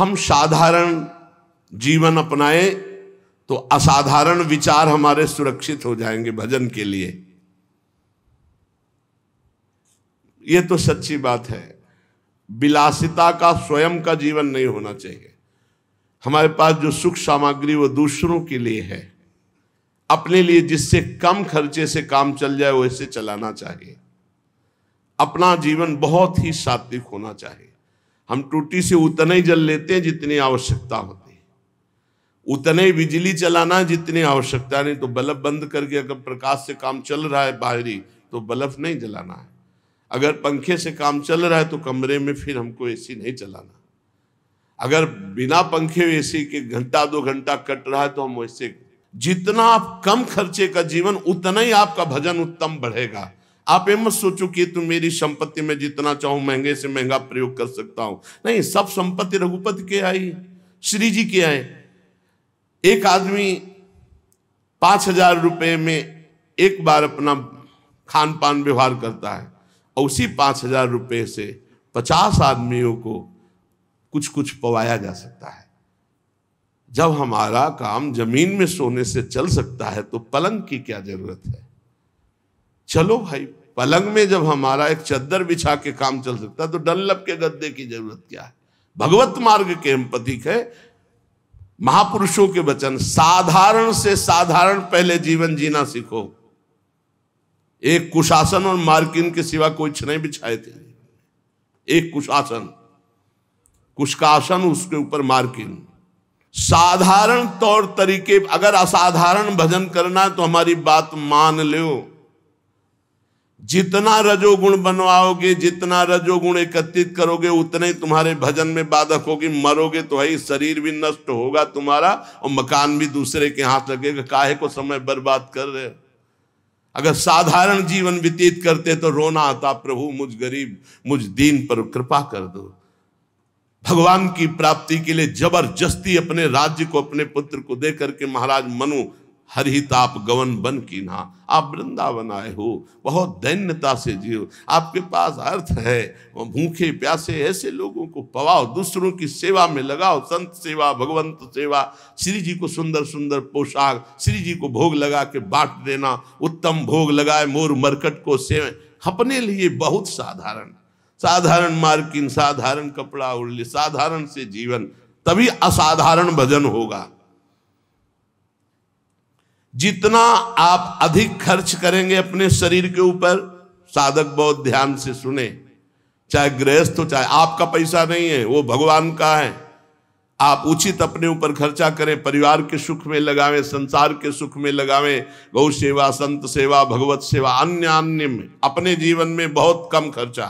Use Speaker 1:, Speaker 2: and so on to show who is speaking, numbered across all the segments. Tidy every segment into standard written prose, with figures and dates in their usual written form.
Speaker 1: हम साधारण जीवन अपनाए तो असाधारण विचार हमारे सुरक्षित हो जाएंगे भजन के लिए। यह तो सच्ची बात है। विलासिता का स्वयं का जीवन नहीं होना चाहिए। हमारे पास जो सुख सामग्री वो दूसरों के लिए है, अपने लिए जिससे कम खर्चे से काम चल जाए वैसे चलाना चाहिए। अपना जीवन बहुत ही सात्विक होना चाहिए। हम टूटी से उतना ही जल लेते हैं जितनी आवश्यकता होती है, उतने ही बिजली चलाना जितनी आवश्यकता। नहीं तो बल्ब बंद करके अगर प्रकाश से काम चल रहा है बाहरी तो बल्ब नहीं जलाना है। अगर पंखे से काम चल रहा है तो कमरे में फिर हमको एसी नहीं चलाना। अगर बिना पंखे एसी के घंटा 2 घंटा कट रहा है तो हम वैसे, जितना आप कम खर्चे का जीवन उतना ही आपका भजन उत्तम बढ़ेगा। आप ये मत सोचो कि तुम मेरी संपत्ति में जितना चाहूं महंगे से महंगा प्रयोग कर सकता हूं। नहीं, सब संपत्ति रघुपति के आई, श्री जी के आए। एक आदमी 5,000 रुपए में एक बार अपना खान पान व्यवहार करता है और उसी 5,000 रुपए से 50 आदमियों को कुछ कुछ पवाया जा सकता है। जब हमारा काम जमीन में सोने से चल सकता है तो पलंग की क्या जरूरत है। चलो भाई, पलंग में जब हमारा एक चद्दर बिछा के काम चल सकता है तो डनलप के गद्दे की जरूरत क्या है। भगवत मार्ग के हम प्रतीक है। महापुरुषों के वचन, साधारण से साधारण पहले जीवन जीना सीखो। एक कुशासन और मार्किन के सिवा कोई नहीं बिछाए थे। एक कुशासन, कुश का आसन, उसके ऊपर मार्किन। साधारण तौर तरीके, अगर असाधारण भजन करना है तो हमारी बात मान लो। जितना रजोगुण बनवाओगे, जितना रजोगुण एकत्रित करोगे, उतने ही तुम्हारे भजन में बाधक होगी। मरोगे तो है, शरीर भी नष्ट होगा तुम्हारा और मकान भी दूसरे के हाथ लगेगा। काहे को समय बर्बाद कर रहे हो। अगर साधारण जीवन व्यतीत करते तो रोना आता, प्रभु मुझ गरीब मुझ दीन पर कृपा कर दो। भगवान की प्राप्ति के लिए जबरदस्ती अपने राज्य को अपने पुत्र को दे करके महाराज मनु हरिताप गवन बन की ना, आप वृंदावन आए हो, बहुत दैन्यता से जियो। आपके पास अर्थ है, भूखे प्यासे ऐसे लोगों को पवाओ, दूसरों की सेवा में लगाओ। संत सेवा, भगवंत सेवा, श्री जी को सुंदर सुंदर पोशाक, श्री जी को भोग लगा के बांट देना। उत्तम भोग लगाए मोर मरकट को सेव। अपने लिए बहुत साधारण, साधारण मार्किन, साधारण कपड़ा ओढ़ ले, साधारण से जीवन, तभी असाधारण भजन होगा। जितना आप अधिक खर्च करेंगे अपने शरीर के ऊपर, साधक बहुत ध्यान से सुने, चाहे गृहस्थ हो चाहे, आपका पैसा नहीं है, वो भगवान का है। आप उचित अपने ऊपर खर्चा करें, परिवार के सुख में लगावें, संसार के सुख में लगावें, गौ सेवा, संत सेवा, भगवत सेवा, अन्य अन्य में। अपने जीवन में बहुत कम खर्चा।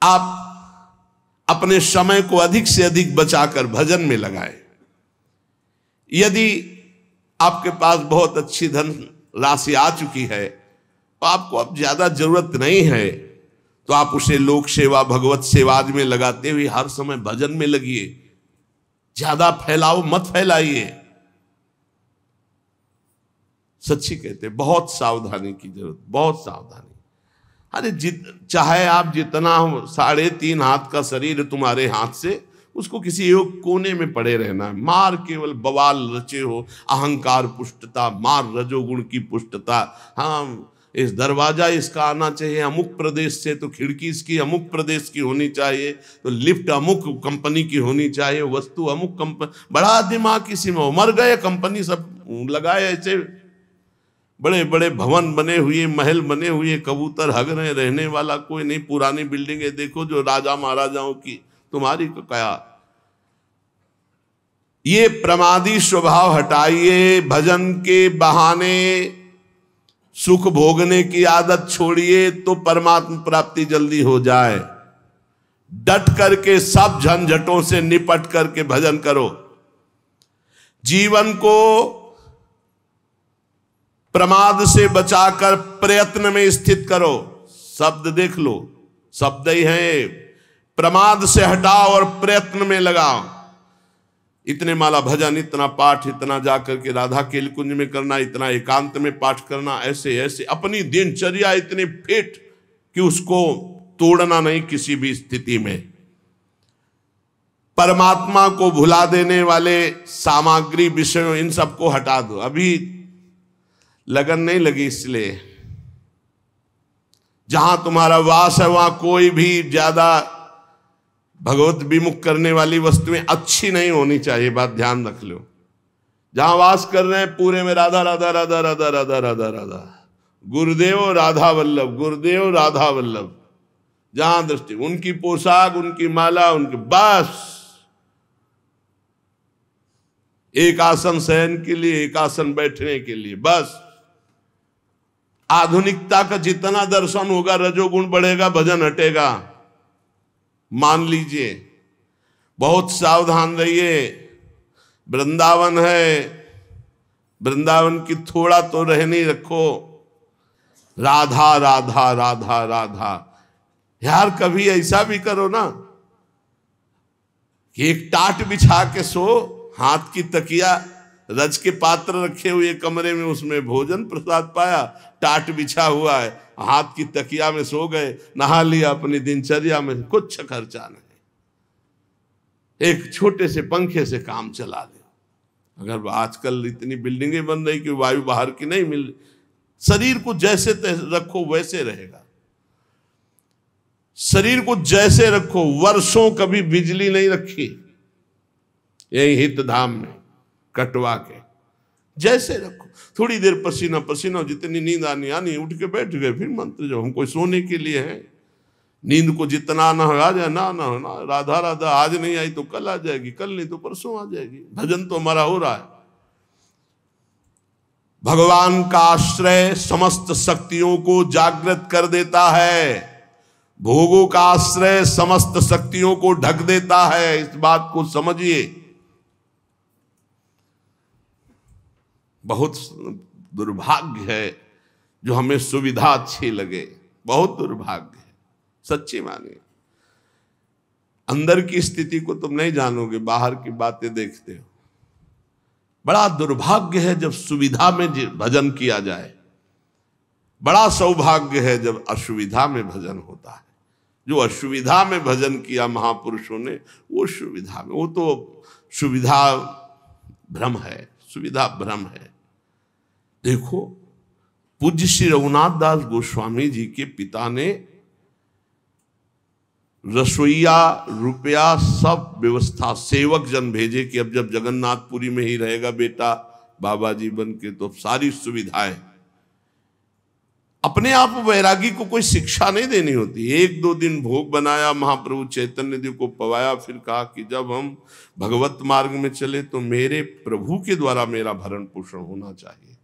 Speaker 1: आप अपने समय को अधिक से अधिक बचाकर भजन में लगाएं। यदि आपके पास बहुत अच्छी धन राशि आ चुकी है तो आपको अब ज्यादा जरूरत नहीं है, तो आप उसे लोक सेवा, भगवत सेवा में लगाते हुए हर समय भजन में लगिए। ज्यादा फैलाओ मत फैलाइए। सच्ची कहते, बहुत सावधानी की जरूरत, बहुत सावधानी। अरे चाहे आप जितना 3.5 हाथ का शरीर तुम्हारे हाथ से, उसको किसी एक कोने में पड़े रहना है। मार केवल बवाल रचे हो, अहंकार पुष्टता, मार रजोगुण की पुष्टता। हाँ, इस दरवाजा इसका आना चाहिए अमुक प्रदेश से, तो खिड़की इसकी अमुक प्रदेश की होनी चाहिए, तो लिफ्ट अमुक कंपनी की होनी चाहिए, वस्तु अमुक कंपनी। बड़ा दिमाग किसी में, मर गए कंपनी सब लगाए। ऐसे बड़े बड़े भवन बने हुए, महल बने हुए, कबूतर हग रहे, रहने वाला कोई नहीं। पुरानी बिल्डिंगें देखो जो राजा महाराजाओं की, तुम्हारी को क्या। ये प्रमादी स्वभाव हटाइए। भजन के बहाने सुख भोगने की आदत छोड़िए तो परमात्मा प्राप्ति जल्दी हो जाए। डट करके सब झंझटों से निपट करके भजन करो। जीवन को प्रमाद से बचाकर प्रयत्न में स्थित करो। शब्द देख लो, शब्द ही है। प्रमाद से हटाओ और प्रयत्न में लगाओ। इतने माला भजन, इतना पाठ, इतना जाकर के राधा केल कुंज में करना, इतना एकांत में पाठ करना, ऐसे ऐसे अपनी दिनचर्या इतनी फिट कि उसको तोड़ना नहीं किसी भी स्थिति में। परमात्मा को भुला देने वाले सामग्री विषयों इन सबको हटा दो। अभी लगन नहीं लगी, इसलिए जहां तुम्हारा वास है वहां कोई भी ज्यादा भगवत विमुख करने वाली वस्तुएं अच्छी नहीं होनी चाहिए, बात ध्यान रख लो। जहां वास कर रहे हैं पूरे में राधा राधा राधा राधा राधा राधा राधा, गुरुदेव राधा वल्लभ, गुरुदेव राधा वल्लभ, जहां दृष्टि उनकी पोशाक, उनकी माला, उनके बस एक आसन शयन के लिए, एक आसन बैठने के लिए, बस। आधुनिकता का जितना दर्शन होगा रजोगुण बढ़ेगा, भजन हटेगा, मान लीजिए। बहुत सावधान रहिए। वृंदावन है, वृंदावन की थोड़ा तो रहनी रखो। राधा राधा राधा राधा, यार कभी ऐसा भी करो ना कि एक टाट बिछा के सो, हाथ की तकिया, रज के पात्र रखे हुए कमरे में, उसमें भोजन प्रसाद पाया, टाट बिछा हुआ है, हाथ की तकिया में सो गए, नहा लिया, अपनी दिनचर्या में कुछ खर्चा नहीं, एक छोटे से पंखे से काम चला ले। अगर आजकल इतनी बिल्डिंगें बन रही कि वायु बाहर की नहीं मिल रही, शरीर को जैसे रखो वैसे रहेगा। शरीर को जैसे रखो, वर्षों कभी बिजली नहीं रखी यही हित धाम में कटवा के, जैसे रखो। थोड़ी देर पसीना पसीना, जितनी नींद आनी आनी, उठ के बैठ गए, फिर मंत्र जो हम कोई सोने के लिए है। नींद को जितना ना आ जाए ना ना ना, राधा राधा आज नहीं आई तो कल आ जाएगी, कल नहीं तो परसों आ जाएगी। भजन तो हमारा हो रहा है। भगवान का आश्रय समस्त शक्तियों को जागृत कर देता है, भोगों का आश्रय समस्त शक्तियों को ढक देता है। इस बात को समझिए। बहुत दुर्भाग्य है जो हमें सुविधा अच्छी लगे, बहुत दुर्भाग्य है, सच्ची मानिए। अंदर की स्थिति को तुम नहीं जानोगे, बाहर की बातें देखते हो। बड़ा दुर्भाग्य है जब सुविधा में भजन किया जाए, बड़ा सौभाग्य है जब असुविधा में भजन होता है। जो असुविधा में भजन किया महापुरुषों ने, वो सुविधा में, वो तो सुविधा भ्रम है, सुविधा भ्रम है। देखो, पूज्य श्री रघुनाथ दास गोस्वामी जी के पिता ने रसोईया, रुपया, सब व्यवस्था, सेवक जन भेजे कि अब जब जगन्नाथपुरी में ही रहेगा बेटा बाबा जी बन के, तो सारी सुविधाएं। अपने आप वैरागी को कोई शिक्षा नहीं देनी होती। एक दो दिन भोग बनाया, महाप्रभु चैतन्य देव को पवाया, फिर कहा कि जब हम भगवत मार्ग में चले तो मेरे प्रभु के द्वारा मेरा भरण पोषण होना चाहिए,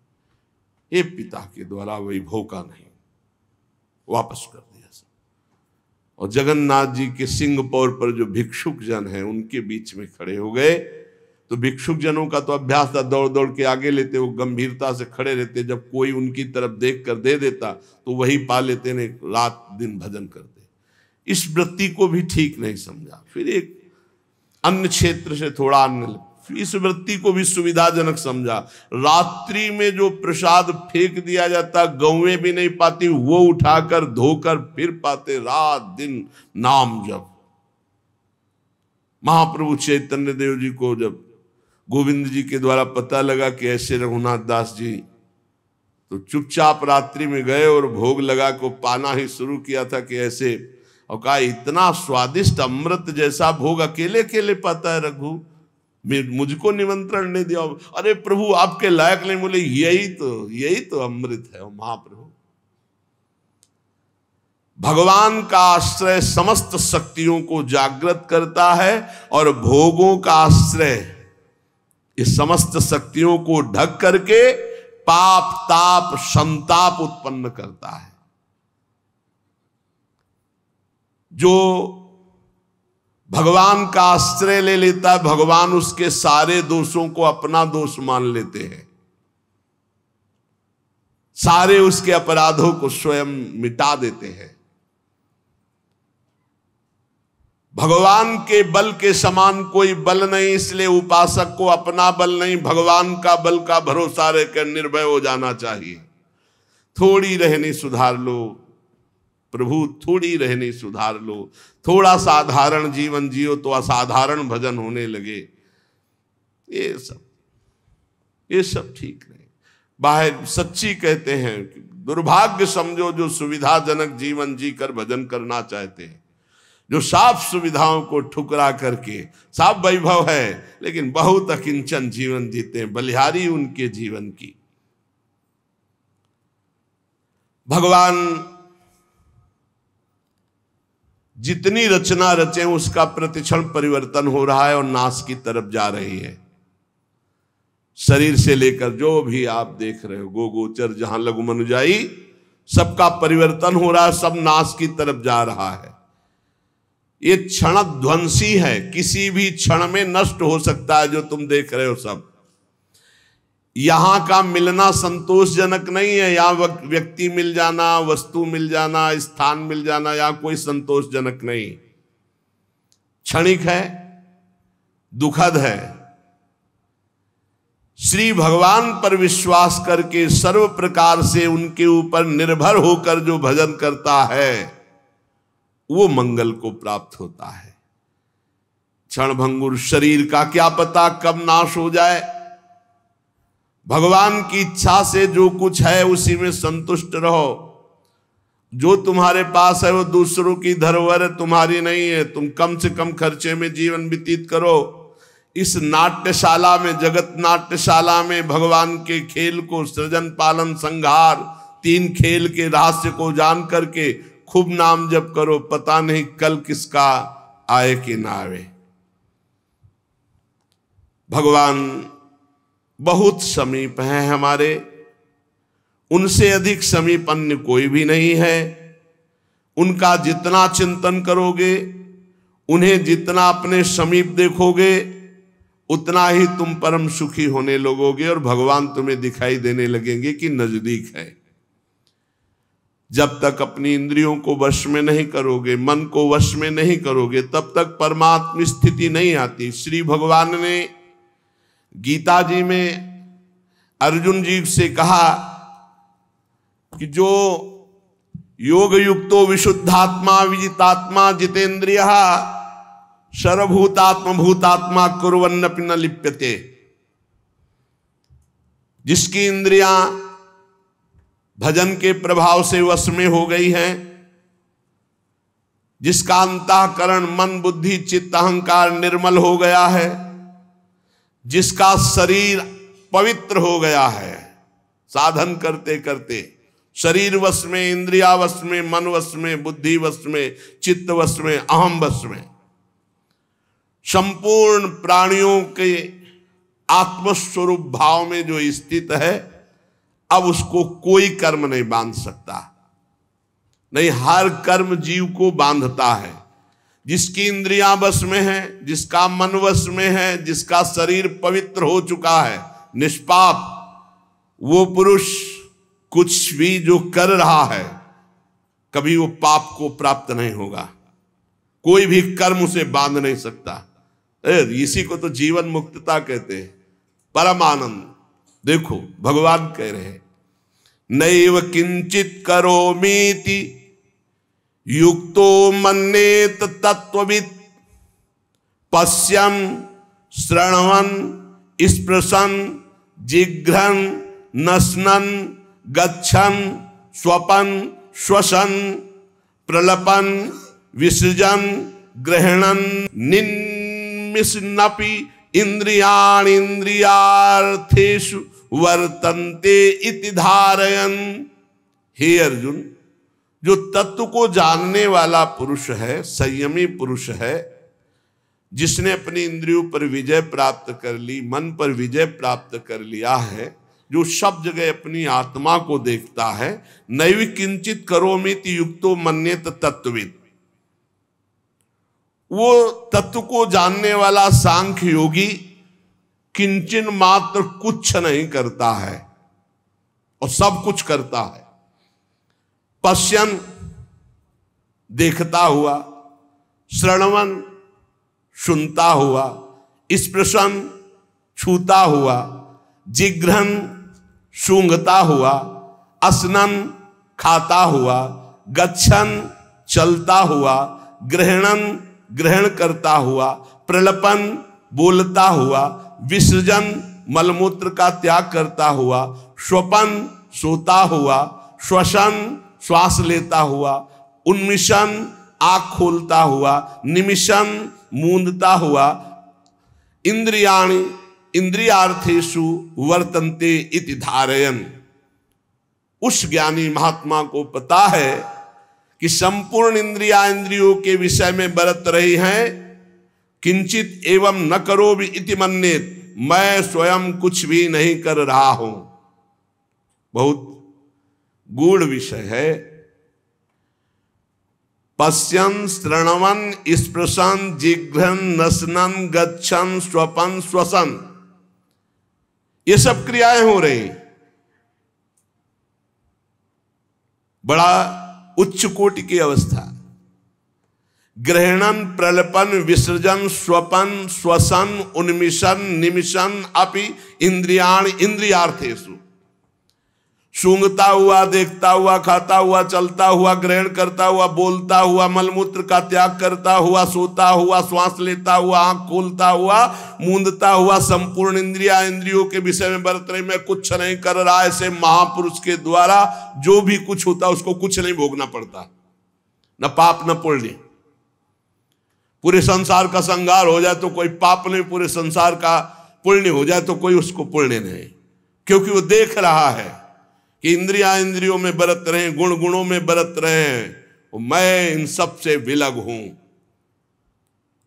Speaker 1: ये पिता के द्वारा वैभव का नहीं। वापस कर दिया सब। और जगन्नाथ जी के सिंहपौर पर जो भिक्षुक जन हैं उनके बीच में खड़े हो गए। तो भिक्षुक जनों का तो अभ्यास था, दौड़ दौड़ के आगे लेते, वो गंभीरता से खड़े रहते। जब कोई उनकी तरफ देख कर दे देता तो वही पा लेते ने, रात दिन भजन करते। इस वृत्ति को भी ठीक नहीं समझा। फिर एक अन्य क्षेत्र से थोड़ा अन्य, इस वृत्ति को भी सुविधाजनक समझा। रात्रि में जो प्रसाद फेंक दिया जाता, गौएं भी नहीं पाती, वो उठाकर धोकर फिर पाते, रात दिन नाम जप। महाप्रभु चैतन्य देव जी को जब गोविंद जी के द्वारा पता लगा कि ऐसे रघुनाथ दास जी, तो चुपचाप रात्रि में गए और भोग लगा को पाना ही शुरू किया था कि ऐसे, और कहा इतना स्वादिष्ट अमृत जैसा भोग अकेले अकेले पाता है रघु, मुझको निमंत्रण नहीं दिया। अरे प्रभु आपके लायक नहीं। बोले यही तो अमृत है। महाप्रभु भगवान का आश्रय समस्त शक्तियों को जागृत करता है और भोगों का आश्रय इस समस्त शक्तियों को ढक करके पाप ताप संताप उत्पन्न करता है। जो भगवान का आश्रय ले लेता है, भगवान उसके सारे दोषों को अपना दोष मान लेते हैं, सारे उसके अपराधों को स्वयं मिटा देते हैं। भगवान के बल के समान कोई बल नहीं, इसलिए उपासक को अपना बल नहीं, भगवान का बल का भरोसा रहकर निर्भय हो जाना चाहिए। थोड़ी रहनी सुधार लो, प्रभु थोड़ी रहनी सुधार लो, थोड़ा साधारण जीवन जियो तो असाधारण भजन होने लगे। ये सब ठीक नहीं। बाहर सच्ची कहते हैं कि दुर्भाग्य समझो जो सुविधाजनक जीवन जीकर भजन करना चाहते हैं, जो साफ सुविधाओं को ठुकरा करके, साफ वैभव है लेकिन बहुत अकिंचन जीवन जीते हैं, बलिहारी उनके जीवन की। भगवान जितनी रचना रचे उसका प्रतिक्षण परिवर्तन हो रहा है और नाश की तरफ जा रही है। शरीर से लेकर जो भी आप देख रहे हो, गो गोचर जहां लघु मनुजाई, सबका परिवर्तन हो रहा है, सब नाश की तरफ जा रहा है। ये क्षण ध्वंसी है, किसी भी क्षण में नष्ट हो सकता है। जो तुम देख रहे हो सब, यहां का मिलना संतोषजनक नहीं है। यहां व्यक्ति मिल जाना, वस्तु मिल जाना, स्थान मिल जाना, या कोई संतोषजनक नहीं, क्षणिक है, दुखद है। श्री भगवान पर विश्वास करके सर्व प्रकार से उनके ऊपर निर्भर होकर जो भजन करता है वो मंगल को प्राप्त होता है। क्षणभंगुर शरीर का क्या पता कब नाश हो जाए। भगवान की इच्छा से जो कुछ है उसी में संतुष्ट रहो। जो तुम्हारे पास है वो दूसरों की धरोहर है, तुम्हारी नहीं है। तुम कम से कम खर्चे में जीवन व्यतीत करो। इस नाट्यशाला में, जगत नाट्यशाला में भगवान के खेल को, सृजन पालन संहार, 3 खेल के रहस्य को जान करके खूब नाम जप करो। पता नहीं कल किसका आए कि ना आए। भगवान बहुत समीप हैं हमारे, उनसे अधिक समीप अन्य कोई भी नहीं है। उनका जितना चिंतन करोगे, उन्हें जितना अपने समीप देखोगे, उतना ही तुम परम सुखी होने लगोगे और भगवान तुम्हें दिखाई देने लगेंगे कि नजदीक है। जब तक अपनी इंद्रियों को वश में नहीं करोगे, मन को वश में नहीं करोगे, तब तक परमात्म स्थिति नहीं आती। श्री भगवान ने गीता जी में अर्जुन जी से कहा कि जो योग युक्तो विशुद्धात्मा विजितात्मा जितेंद्रिय सर्वभूतात्म भूतात्मा कुर्वन्नपि न लिप्यते। जिसकी इंद्रियां भजन के प्रभाव से वश में हो गई हैं, जिसका अंतःकरण मन बुद्धि चित्त अहंकार निर्मल हो गया है, जिसका शरीर पवित्र हो गया है, साधन करते करते शरीर वश में, इंद्रिया वश में, मन वश में, बुद्धि वश में, चित्त वश में, अहम वश में, संपूर्ण प्राणियों के आत्मस्वरूप भाव में जो स्थित है, अब उसको कोई कर्म नहीं बांध सकता। नहीं, हर कर्म जीव को बांधता है। जिसकी इंद्रियां वश में है, जिसका मन वश में है, जिसका शरीर पवित्र हो चुका है, निष्पाप, वो पुरुष कुछ भी जो कर रहा है कभी वो पाप को प्राप्त नहीं होगा। कोई भी कर्म उसे बांध नहीं सकता। इसी को तो जीवन मुक्तता कहते हैं, परम आनंद। देखो भगवान कह रहे हैं, नैव किंचित करोमीति युक्तो मन्येत तत्त्ववित् पश्यन् श्रृण्वन् स्पृशन् जिघ्रन् नश्नन् गच्छन् स्वपन् श्वसन् प्रलपन् विसृजन् ग्रहणन् निन्मिषन्नपि इंद्रियाणि इंद्रियार्थेषु वर्तन्ते इति धारयन्। हे अर्जुन, जो तत्व को जानने वाला पुरुष है, संयमी पुरुष है, जिसने अपनी इंद्रियों पर विजय प्राप्त कर ली, मन पर विजय प्राप्त कर लिया है, जो सब जगह अपनी आत्मा को देखता है, नैव किंचित करोमीति युक्तो मन्येत तत्त्ववित्। वो तत्व को जानने वाला सांख्य योगी किंचन मात्र कुछ नहीं करता है और सब कुछ करता है। पश्यन देखता हुआ, श्रवण सुनता हुआ, स्पृशन छूता हुआ, जिघ्रन सूंघता हुआ, असनन खाता हुआ, गच्छन चलता हुआ, ग्रहणन ग्रहण करता हुआ, प्रलपन बोलता हुआ, विसर्जन मलमूत्र का त्याग करता हुआ, स्वपन सोता हुआ, श्वसन श्वास लेता हुआ, उन्मिशन आंख खोलता हुआ, निमिशन मूंदता हुआ, इंद्रियाणि इंद्रियार्थेषु वर्तन्ते इति धारयन्। उस ज्ञानी महात्मा को पता है कि संपूर्ण इंद्रियों के विषय में बरत रही हैं, किंचित एवं न करोमि इति मन्येत, मैं स्वयं कुछ भी नहीं कर रहा हूं। बहुत गूढ़ विषय है। पश्यन श्रवण स्पृशन जिघ्रन नसनन गच्छन स्वपन श्वसन, ये सब क्रियाएं हो रही, बड़ा उच्च कोटि की अवस्था। ग्रहणन प्रलपन विसर्जन स्वपन श्वसन उन्मिशन निमिशन अपि इंद्रियाण इंद्रियार्थेषु, सूंघता हुआ, देखता हुआ, खाता हुआ, चलता हुआ, ग्रहण करता हुआ, बोलता हुआ, मलमूत्र का त्याग करता हुआ, सोता हुआ, श्वास लेता हुआ, आंख खोलता हुआ, मूंदता हुआ, संपूर्ण इंद्रियों के विषय में बरत रही, मैं कुछ नहीं कर रहा। ऐसे महापुरुष के द्वारा जो भी कुछ होता उसको कुछ नहीं भोगना पड़ता, न पाप न पुण्य। पूरे संसार का संहार हो जाए तो कोई पाप नहीं, पूरे संसार का पुण्य हो जाए तो कोई उसको पुण्य नहीं, क्योंकि वो देख रहा है कि इंद्रियों में बरत रहे, गुण गुणों में बरत रहे हैं, मैं इन सब से विलग हूं।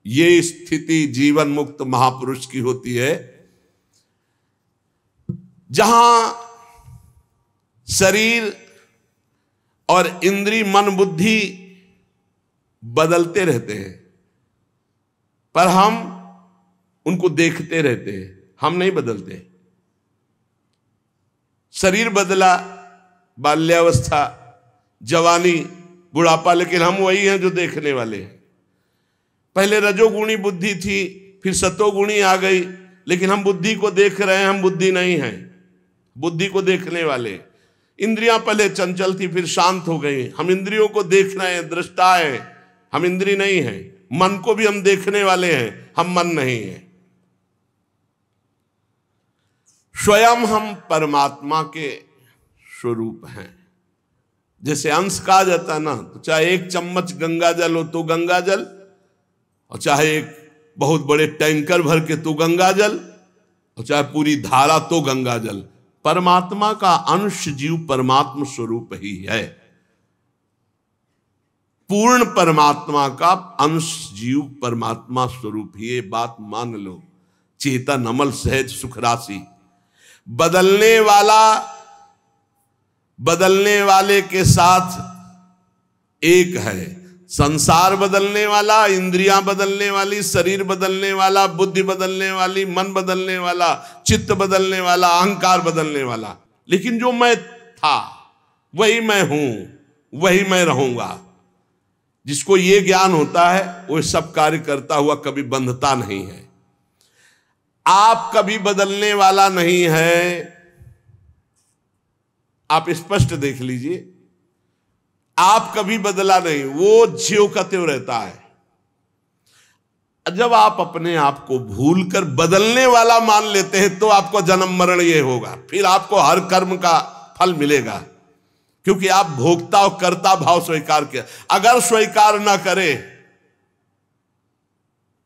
Speaker 1: ये स्थिति जीवन मुक्त महापुरुष की होती है, जहां शरीर और इंद्रिय मन बुद्धि बदलते रहते हैं, पर हम उनको देखते रहते हैं, हम नहीं बदलते। शरीर बदला, बाल्यावस्था, जवानी, बुढ़ापा, लेकिन हम वही हैं जो देखने वाले हैं। पहले रजोगुणी बुद्धि थी, फिर सतोगुणी आ गई, लेकिन हम बुद्धि को देख रहे हैं, हम बुद्धि नहीं हैं, बुद्धि को देखने वाले। इंद्रियां पहले चंचल थी, फिर शांत हो गई, हम इंद्रियों को देख रहे हैं, दृष्टा है, हम इंद्रिय नहीं हैं। मन को भी हम देखने वाले हैं, हम मन नहीं हैं। स्वयं हम परमात्मा के स्वरूप हैं। जैसे अंश कहा जाता है ना, तो चाहे एक चम्मच गंगा जल हो तो गंगा जल, और चाहे एक बहुत बड़े टैंकर भर के तो गंगा जल, और चाहे पूरी धारा तो गंगा जल। परमात्मा का अंश जीव परमात्मा स्वरूप ही है। पूर्ण परमात्मा का अंश जीव परमात्मा स्वरूप ही, ये बात मान लो। चेतन अमल सहज सुख राशि, बदलने वाले के साथ एक है। संसार बदलने वाला, इंद्रियां बदलने वाली, शरीर बदलने वाला, बुद्धि बदलने वाली, मन बदलने वाला, चित्त बदलने वाला, अहंकार बदलने वाला, लेकिन जो मैं था वही मैं हूं, वही मैं रहूंगा। जिसको ये ज्ञान होता है वो सब कार्य करता हुआ कभी बंधता नहीं है। आप कभी बदलने वाला नहीं है, आप स्पष्ट देख लीजिए, आप कभी बदला नहीं, वो ज्यों का त्यों रहता है। जब आप अपने आप को भूलकर बदलने वाला मान लेते हैं तो आपको जन्म मरण ये होगा, फिर आपको हर कर्म का फल मिलेगा, क्योंकि आप भोक्ता और कर्ता भाव स्वीकार किया। अगर स्वीकार ना करे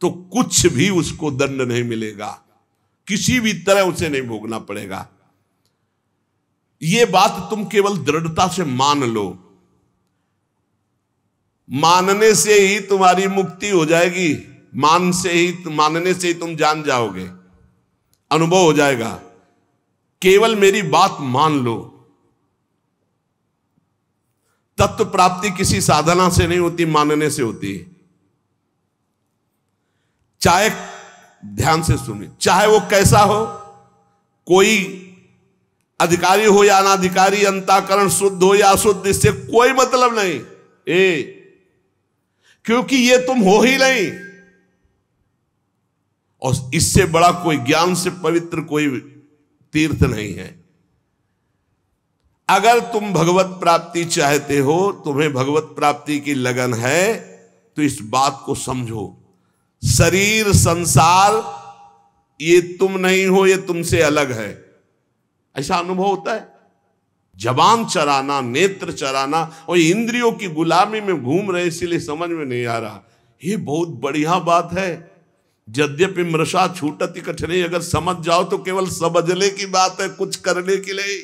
Speaker 1: तो कुछ भी उसको दंड नहीं मिलेगा, किसी भी तरह उसे नहीं भोगना पड़ेगा। यह बात तुम केवल दृढ़ता से मान लो, मानने से ही तुम्हारी मुक्ति हो जाएगी, मानने से ही तुम जान जाओगे, अनुभव हो जाएगा। केवल मेरी बात मान लो। तत्व प्राप्ति किसी साधना से नहीं होती, मानने से होती है। चाहे ध्यान से सुनिए, चाहे वो कैसा हो, कोई अधिकारी हो या अनाधिकारी, अंतःकरण शुद्ध हो या अशुद्ध, इससे कोई मतलब नहीं, क्योंकि ये तुम हो ही नहीं। और इससे बड़ा कोई ज्ञान से पवित्र कोई तीर्थ नहीं है। अगर तुम भगवत प्राप्ति चाहते हो, तुम्हें भगवत प्राप्ति की लगन है, तो इस बात को समझो, शरीर संसार ये तुम नहीं हो, ये तुमसे अलग है। ऐसा अनुभव होता है। जबान चराना, नेत्र चराना और इंद्रियों की गुलामी में घूम रहे, इसीलिए समझ में नहीं आ रहा। ये बहुत बढ़िया बात है। यद्यपि मृषा छूटति कठिनाई, अगर समझ जाओ तो केवल समझने की बात है, कुछ करने की नहीं।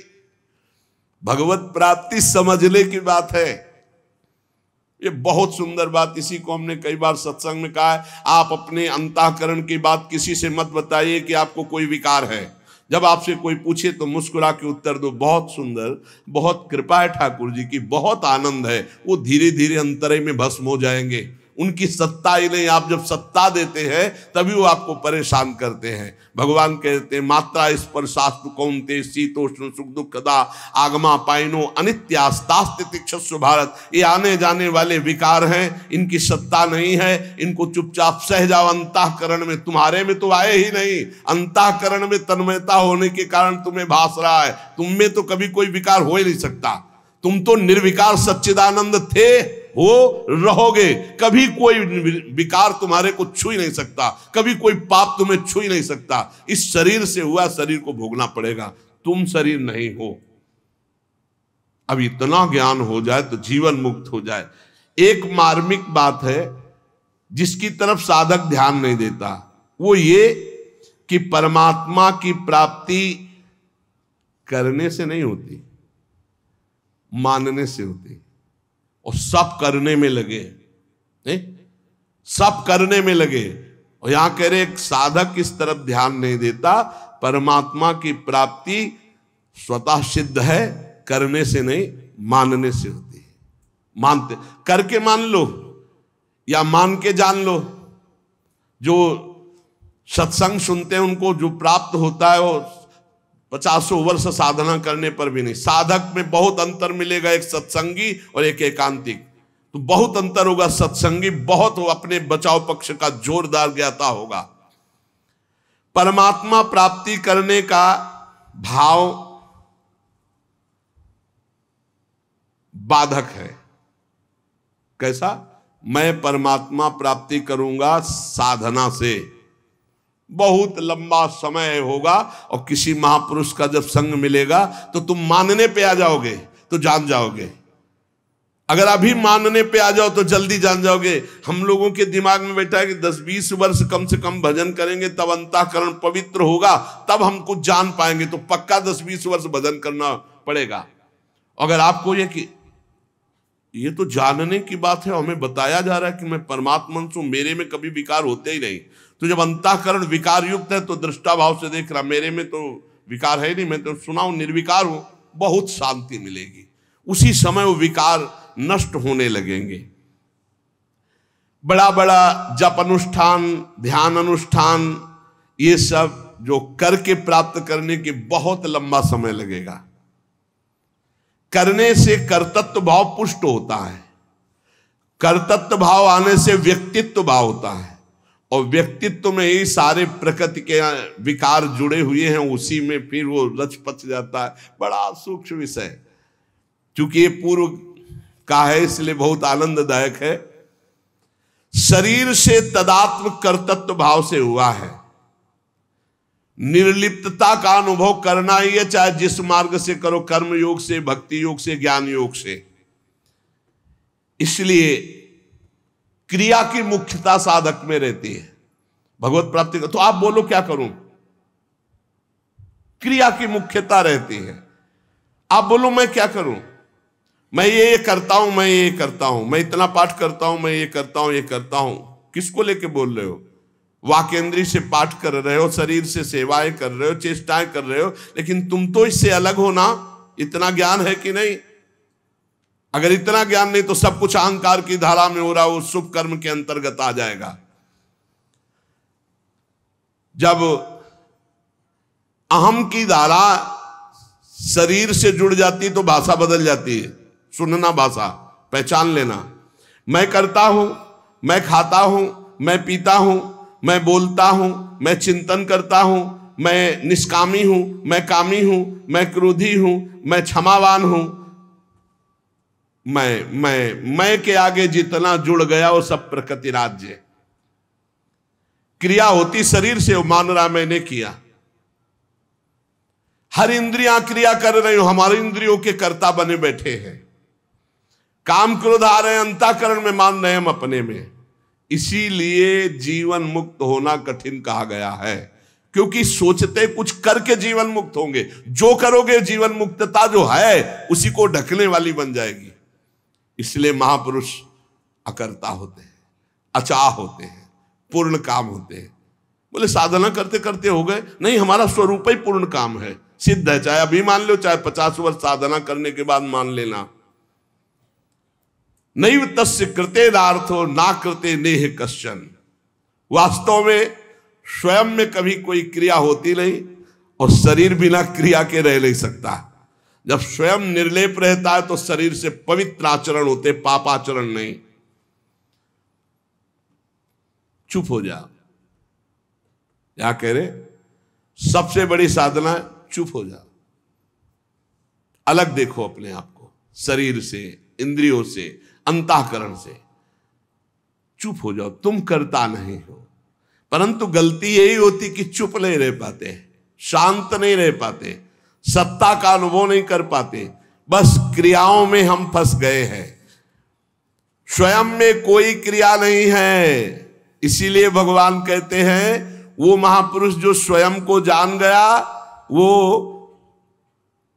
Speaker 1: भगवत प्राप्ति समझने की बात है। ये बहुत सुंदर बात, इसी को हमने कई बार सत्संग में कहा है। आप अपने अंतःकरण की बात किसी से मत बताइए कि आपको कोई विकार है। जब आपसे कोई पूछे तो मुस्कुरा के उत्तर दो, बहुत सुंदर, बहुत कृपा है ठाकुर जी की, बहुत आनंद है। वो धीरे धीरे अंतरे में भस्म हो जाएंगे। उनकी सत्ता ही नहीं, आप जब सत्ता देते हैं तभी वो आपको परेशान करते हैं। भगवान कहते हैं मात्रा स्पर्शास्तु कौन्तेय शीतोष्ण सुख दुखदा आगमा पाइनो अनित्यास्तास्तितिक्षस्व भारत। ये आने जाने वाले विकार हैं, इनकी सत्ता नहीं है। इनको चुपचाप सह जाओ अंतःकरण में। तुम्हारे में तो आए ही नहीं, अंतःकरण में तन्मयता होने के कारण तुम्हें भास रहा है। तुम में तो कभी कोई विकार हो ही नहीं सकता। तुम तो निर्विकार सच्चिदानंद थे, हो रहोगे। कभी कोई विकार तुम्हारे को छू ही नहीं सकता, कभी कोई पाप तुम्हें छू ही नहीं सकता। इस शरीर से हुआ, शरीर को भोगना पड़ेगा। तुम शरीर नहीं हो। अब इतना ज्ञान हो जाए तो जीवन मुक्त हो जाए। एक मार्मिक बात है जिसकी तरफ साधक ध्यान नहीं देता, वो ये कि परमात्मा की प्राप्ति करने से नहीं होती, मानने से होती। और सब करने में लगे, सब करने में लगे। और यहां कह रहे एक साधक इस तरफ ध्यान नहीं देता। परमात्मा की प्राप्ति स्वतः सिद्ध है, करने से नहीं, मानने से होती है। मानते करके मान लो या मान के जान लो। जो सत्संग सुनते हैं उनको जो प्राप्त होता है वो 50 वर्ष साधना करने पर भी नहीं। साधक में बहुत अंतर मिलेगा, एक सत्संगी और एक एकांतिक। तो बहुत अंतर होगा। सत्संगी बहुत हो, अपने बचाव पक्ष का जोरदार ज्ञाता होगा। परमात्मा प्राप्ति करने का भाव बाधक है। कैसा? मैं परमात्मा प्राप्ति करूंगा साधना से, बहुत लंबा समय होगा और किसी महापुरुष का जब संग मिलेगा तो तुम मानने पे आ जाओगे तो जान जाओगे। अगर अभी मानने पे आ जाओ तो जल्दी जान जाओगे। हम लोगों के दिमाग में बैठा है कि 10-20 वर्ष कम से कम भजन करेंगे तब अंतःकरण पवित्र होगा, तब हम कुछ जान पाएंगे। तो पक्का 10-20 वर्ष भजन करना पड़ेगा। अगर आपको ये तो जानने की बात है, हमें बताया जा रहा है कि मैं परमात्मा हूं, मेरे में कभी विकार होते ही नहीं। तो जब अंतःकरण विकार युक्त है तो दृष्टा भाव से देख रहा, मेरे में तो विकार है नहीं, मैं तो सुना हूं निर्विकार हूं, बहुत शांति मिलेगी। उसी समय वो विकार नष्ट होने लगेंगे। बड़ा बड़ा जप अनुष्ठान, ध्यान अनुष्ठान, ये सब जो करके प्राप्त करने के बहुत लंबा समय लगेगा। करने से कर्तृत्व भाव पुष्ट होता है, कर्तृत्व भाव आने से व्यक्तित्व भाव होता है, और व्यक्तित्व में ही सारे प्रकृति के विकार जुड़े हुए हैं, उसी में फिर वो रच पच जाता है। बड़ा सूक्ष्म विषय, चूंकि ये पूर्व का है इसलिए बहुत आनंददायक है। शरीर से तदात्म कर्तृत्व भाव से हुआ है। निर्लिप्तता का अनुभव करना ही है, चाहे जिस मार्ग से करो, कर्म योग से, भक्ति योग से, ज्ञान योग से। इसलिए क्रिया की मुख्यता साधक में रहती है भगवत प्राप्ति का। तो आप बोलो क्या करूं? क्रिया की मुख्यता रहती है। आप बोलो मैं क्या करूं? मैं ये करता हूं, मैं ये करता हूं, मैं इतना पाठ करता हूं, मैं ये करता हूं, ये करता हूं। किसको लेके बोल रहे हो? वाकेंद्री से पाठ कर रहे हो, शरीर से सेवाएं कर रहे हो, चेष्टाएं कर रहे हो, लेकिन तुम तो इससे अलग हो ना। इतना ज्ञान है कि नहीं? अगर इतना ज्ञान नहीं तो सब कुछ अहंकार की धारा में हो रहा, वो शुभ कर्म के अंतर्गत आ जाएगा। जब अहम की धारा शरीर से जुड़ जाती तो भाषा बदल जाती है। सुनना भाषा, पहचान लेना। मैं करता हूं, मैं खाता हूं, मैं पीता हूं, मैं बोलता हूं, मैं चिंतन करता हूं, मैं निष्कामी हूं, मैं कामी हूं, मैं क्रोधी हूं, मैं क्षमावान हूं। मैं के आगे जितना जुड़ गया वो सब प्रकृति राज्य। क्रिया होती शरीर से, वो मान रहा मैंने किया। हर इंद्रियां क्रिया कर रही हो, हमारे इंद्रियों के कर्ता बने बैठे हैं। काम क्रोध आ रहे हैं, अंतःकरण में मान रहे हैं हम अपने में। इसीलिए जीवन मुक्त होना कठिन कहा गया है, क्योंकि सोचते कुछ करके जीवन मुक्त होंगे। जो करोगे जीवन मुक्तता जो है उसी को ढकने वाली बन जाएगी। इसलिए महापुरुष अकर्ता होते हैं, अचाह होते हैं, पूर्ण काम होते हैं। बोले साधना करते करते हो गए, नहीं, हमारा स्वरूप ही पूर्ण काम है, सिद्ध है। चाहे अभी मान लो, चाहे 50 वर्ष साधना करने के बाद मान लेना। नैव तस्य कृतेदार्थो ना कृते नेह कश्चन। वास्तव में स्वयं में कभी कोई क्रिया होती नहीं, और शरीर बिना क्रिया के रह नहीं सकता। जब स्वयं निर्लेप रहता है तो शरीर से पवित्र आचरण होते, पापाचरण नहीं। चुप हो जा, क्या कह रहे, सबसे बड़ी साधना है चुप हो जा। अलग देखो अपने आप को, शरीर से, इंद्रियों से, अंतःकरण से। चुप हो जाओ, तुम करता नहीं हो। परंतु गलती यही होती कि चुप नहीं रह पाते, शांत नहीं रह पाते, सत्ता का अनुभव नहीं कर पाते। बस क्रियाओं में हम फंस गए हैं, स्वयं में कोई क्रिया नहीं है। इसीलिए भगवान कहते हैं वो महापुरुष जो स्वयं को जान गया, वो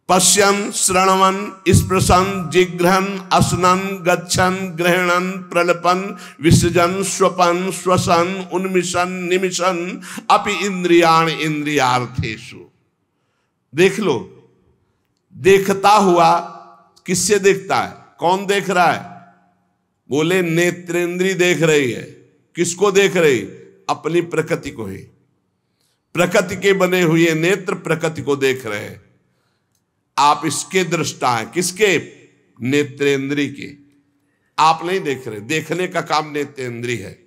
Speaker 1: पश्यन, श्रणवन, स्पृशन, जिघ्रन, असनन, गच्छन, ग्रहणन, प्रलपन, विसर्जन, स्वपन, श्वसन, उन्मिशन, निमिशन अपि इंद्रियाण इंद्रियार्थेषु। देख लो, देखता हुआ किससे देखता है, कौन देख रहा है? बोले नेत्रेंद्री देख रही है। किसको देख रही? अपनी प्रकृति को ही। प्रकृति के बने हुए नेत्र प्रकृति को देख रहे हैं। आप इसके दृष्टा हैं, किसके? नेत्रेंद्री के। आप नहीं देख रहे, देखने का काम नेत्रेंद्री है।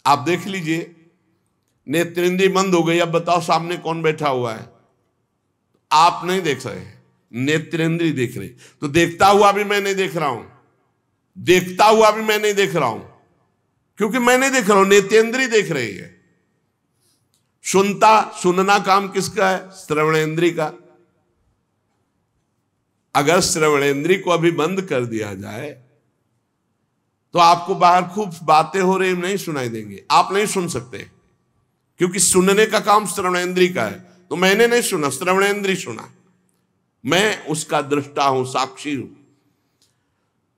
Speaker 1: आप देख लीजिए, नेत्रेंद्री बंद हो गई, अब बताओ सामने कौन बैठा हुआ है? आप नहीं देख रहे, नेत्रेंद्री देख रही। तो देखता हुआ भी मैं नहीं देख रहा हूं, देखता हुआ भी मैं नहीं देख रहा हूं, क्योंकि मैं नहीं देख रहा हूं, नेत्रेंद्री देख रही है। सुनना काम किसका है? श्रवणेंद्री का। अगर श्रवणेंद्री को अभी बंद कर दिया जाए तो आपको बाहर खूब बातें हो रही नहीं सुनाई देंगी, आप नहीं सुन सकते, क्योंकि सुनने का काम श्रवणेंद्री का है। तो मैंने नहीं सुना, श्रवणेंद्री सुना, मैं उसका दृष्टा हूं, साक्षी हूं।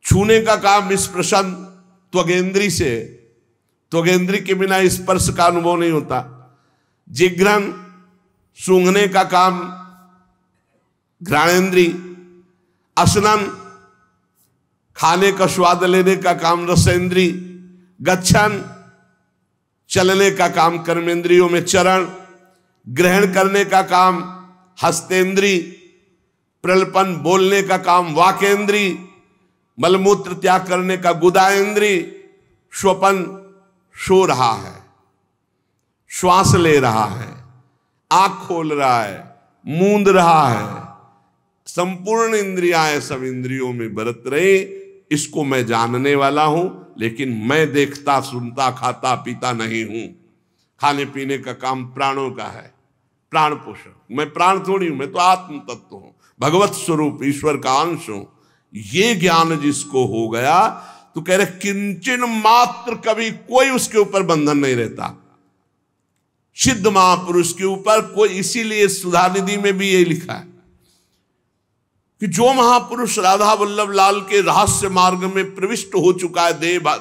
Speaker 1: छूने का काम स्पर्शन त्वगेंद्री से, त्वगेंद्री के बिना स्पर्श का अनुभव नहीं होता। जिघ्रन, सूंघने का काम घ्राणेंद्री। असनन, खाने का स्वाद लेने का काम रसेंद्री। गच्छन, चलने का काम कर्मेंद्रियों में चरण। ग्रहण करने का काम हस्तेंद्री। प्रलपन, बोलने का काम वाकेंद्री। मलमूत्र त्याग करने का गुदाएंद्री। स्वपन, सो रहा है, श्वास ले रहा है, आंख खोल रहा है, मूंद रहा है, संपूर्ण इंद्रियां सब इंद्रियों में बरत रहे। इसको मैं जानने वाला हूं, लेकिन मैं देखता, सुनता, खाता, पीता नहीं हूं। खाने पीने का काम प्राणों का है, प्राण पोषण। मैं प्राण थोड़ी हूं, मैं तो आत्म तत्व हूं, भगवत स्वरूप, ईश्वर का अंश हूं। ये ज्ञान जिसको हो गया तो कह रहे किंचन मात्र कभी कोई उसके ऊपर बंधन नहीं रहता, सिद्ध महापुरुष के ऊपर कोई। इसीलिए सुधानिधि में भी ये लिखा है कि जो महापुरुष राधा वल्लभ लाल के रहस्य मार्ग में प्रविष्ट हो चुका है,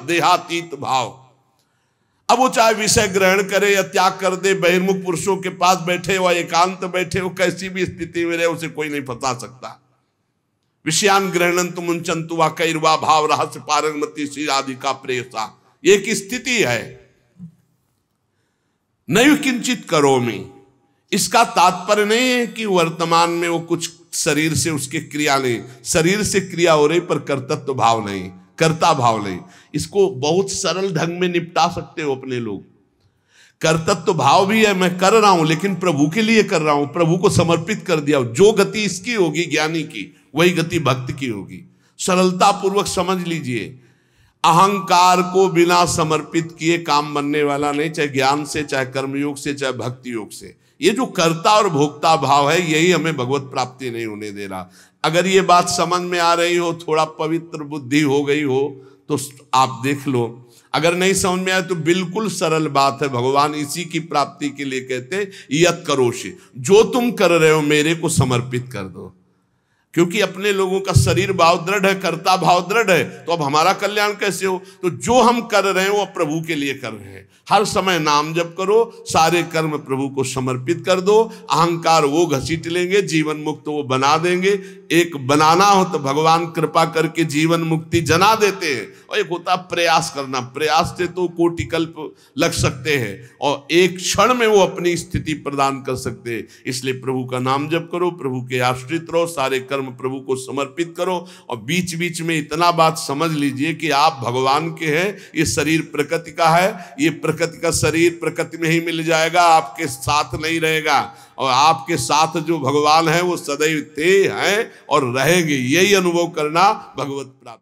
Speaker 1: देहातीत भाव, अब वो चाहे विषय ग्रहण करे या त्याग कर दे, बहिर्मुख पुरुषों के पास बैठे हो, एकांत बैठे हो, कैसी भी स्थिति में रहे, उसे कोई नहीं फंसा सकता। विषयान ग्रहणंतु मुंचंतु वा कैर्वा भाव रहस्य पारंगमति श्री राधिका प्रेसा, ये एक स्थिति है। नैव किंचित करोमि, इसका तात्पर्य नहीं है कि वर्तमान में वो कुछ शरीर से उसकी क्रिया नहीं, शरीर से क्रिया हो रही पर कर्तृत्व भाव नहीं, कर्ता भाव नहीं। इसको बहुत सरल ढंग में निपटा सकते हो अपने लोग। कर्तृत्व भाव भी है, मैं कर रहा हूं लेकिन प्रभु के लिए कर रहा हूं, प्रभु को समर्पित कर दिया। जो गति इसकी होगी ज्ञानी की, वही गति भक्त की होगी। सरलता पूर्वक समझ लीजिए, अहंकार को बिना समर्पित किए काम बनने वाला नहीं, चाहे ज्ञान से, चाहे कर्मयोग से, चाहे भक्ति योग से। ये जो कर्ता और भोक्ता भाव है, यही हमें भगवत प्राप्ति नहीं होने दे रहा। अगर ये बात समझ में आ रही हो, थोड़ा पवित्र बुद्धि हो गई हो, तो आप देख लो। अगर नहीं समझ में आए तो बिल्कुल सरल बात है, भगवान इसी की प्राप्ति के लिए कहते यत करोषि, जो तुम कर रहे हो मेरे को समर्पित कर दो। क्योंकि अपने लोगों का शरीर भाव दृढ़ है, कर्ता भाव दृढ़ है, तो अब हमारा कल्याण कैसे हो? तो जो हम कर रहे हैं वो प्रभु के लिए कर रहे हैं। हर समय नाम जप करो, सारे कर्म प्रभु को समर्पित कर दो। अहंकार वो घसीट लेंगे, जीवन मुक्त वो बना देंगे। एक बनाना हो तो भगवान कृपा करके जीवन मुक्ति जना देते हैं, और एक होता प्रयास करना। प्रयास से तो कोटि कल्प लग सकते हैं, और एक क्षण में वो अपनी स्थिति प्रदान कर सकते हैं। इसलिए प्रभु का नाम जप करो, प्रभु के आश्रित रहो, सारे कर्म प्रभु को समर्पित करो। और बीच बीच में इतना बात समझ लीजिए कि आप भगवान के हैं, ये शरीर प्रकृति का है, ये प्रकृति का शरीर प्रकृति में ही मिल जाएगा, आपके साथ नहीं रहेगा। और आपके साथ जो भगवान है वो सदैव थे, हैं और रहेंगे। यही अनुभव करना भगवत प्राप्ति।